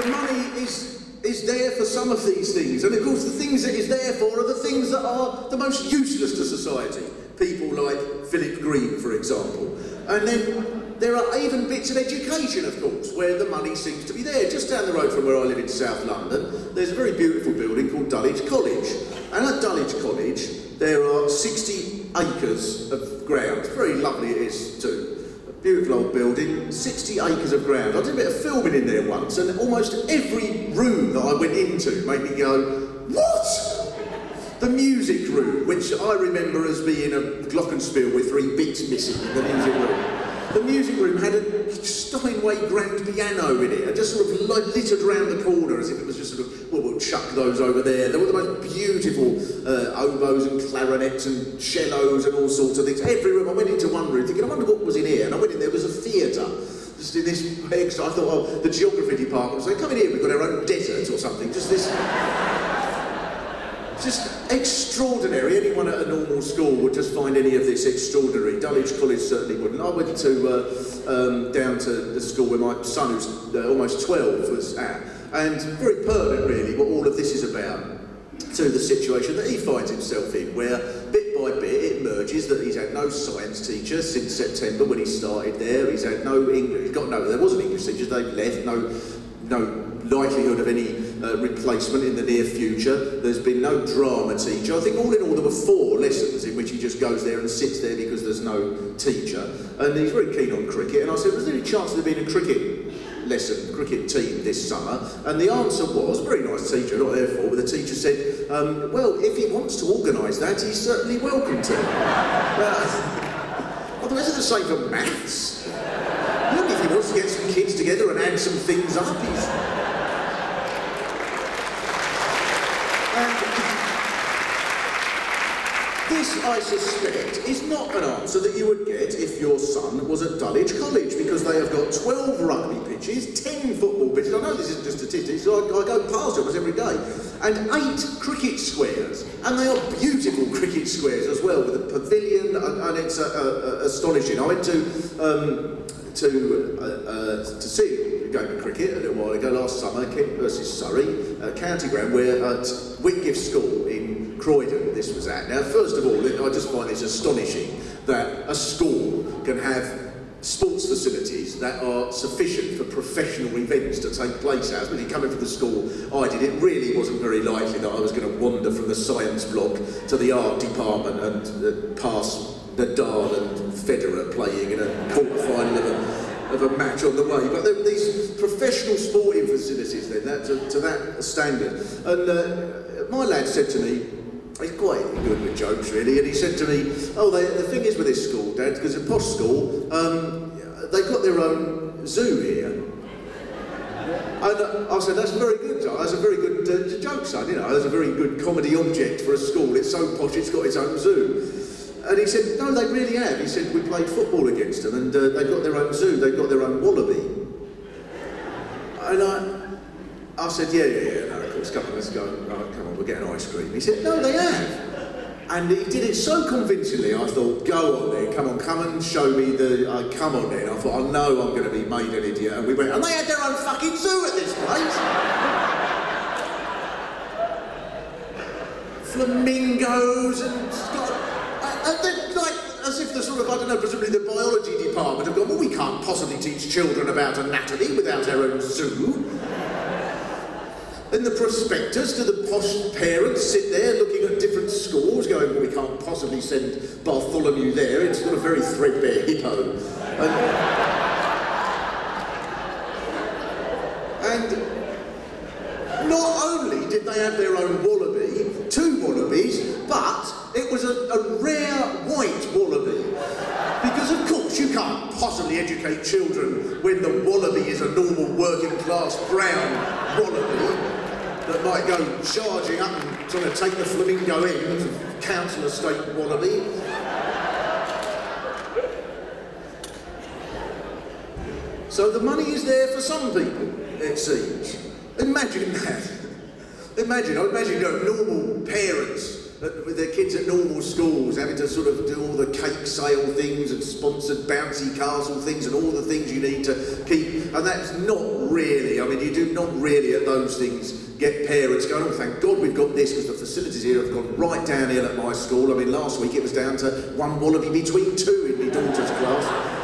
the money is there for some of these things, and of course the things it is there for are the things that are the most useless to society. People like Philip Green, for example. And then there are even bits of education, of course, where the money seems to be there. Just down the road from where I live in South London, there's a very beautiful building called Dulwich College. And at Dulwich College, there are 60 acres of ground. Very lovely it is too. A beautiful old building, 60 acres of ground. I did a bit of filming in there once, and almost every room that I went into made me go, what? The music room, which I remember as being a glockenspiel with 3 bits missing in the music room. The music room had a Steinway grand piano in it, and just sort of littered around the corner as if it was just sort of, well, we'll chuck those over there. There were the most beautiful oboes and clarinets and cellos and all sorts of things. Every room, I went into one room thinking, I wonder what was in here, and I went in there, was a theatre. Just in this big, so I thought, oh, the geography department was like, come in here, we've got our own desert or something. Just this... Just extraordinary. Anyone at a normal school would just find any of this extraordinary. Dulwich College certainly wouldn't. I went to down to the school where my son, who's almost 12, was at, and very pertinent really what all of this is about to the situation that he finds himself in, where bit by bit it emerges that he's had no science teacher since September when he started there. He's had no English. There was an English teacher. They've left. No likelihood of any replacement in the near future. There's been no drama teacher. I think all in all there were 4 lessons in which he just goes there and sits there because there's no teacher. And he's very keen on cricket. And I said, was there any chance of there being a cricket team this summer? And the answer was, very nice teacher, not there for, but the teacher said, well, if he wants to organise that, he's certainly welcome to. Otherwise, it's the same for maths. Look, if he wants to get some kids together and add some things up, he's... This, I suspect, is not an answer that you would get if your son was at Dulwich College, because they have got 12 rugby pitches, 10 football pitches, I know this isn't just statistics, I go past almost every day, and 8 cricket squares, and they are beautiful cricket squares as well, with a pavilion, and it's astonishing. I went to see a game of cricket a little while ago last summer, Kent versus Surrey, county ground, where at Whitgift School in Croydon this was at. Now, first of all, I just find it's astonishing that a school can have sports facilities that are sufficient for professional events to take place at. When you come into the school I did, it really wasn't very likely that I was going to wander from the science block to the art department and pass Nadal and Federer playing in a quarter-final of a match on the way. But there were these professional sporting facilities then, to that standard. And my lad said to me, he's quite good with jokes really, and he said to me, oh, the thing is with this school, Dad, because at posh school, they've got their own zoo here. And I said, that's very good, that's a very good joke, son, you know, that's a very good comedy object for a school. It's so posh, it's got its own zoo. And he said, no, they really have. He said, we played football against them, and they've got their own zoo, they've got their own wallaby. And I said, yeah, no, of course, come on, let's go, come on, we'll get an ice cream. He said, no, they have. And he did it so convincingly, I thought, go on then, come and show me the, come on then. I thought, I know I'm going to be made an idiot. And we went, and they had their own fucking zoo at this place. Flamingos and then, like, as if the sort of, I don't know, presumably the biology department have gone, well, we can't possibly teach children about anatomy without our own zoo. In the prospectus, do the posh parents sit there looking at different schools, going, well, we can't possibly send Bartholomew there, it's got a very threadbare hippo. And not only did they have their own wallaby, 2 wallabies, but it was a rare white wallaby. Because of course you can't possibly educate children when the wallaby is a normal working class brown wallaby that might go charging up and trying to take the flamingo in, council estate wallaby. So the money is there for some people, it seems. Imagine that. I imagine normal parents with their kids at normal schools having to sort of do all the cake sale things and sponsored bouncy castle things and all the things you need to keep And that's not really, I mean, you do not really at those things get parents going, oh, thank God we've got this, because the facilities here have gone right downhill at my school. I mean, last week it was down to one wallaby between two in my daughter's class.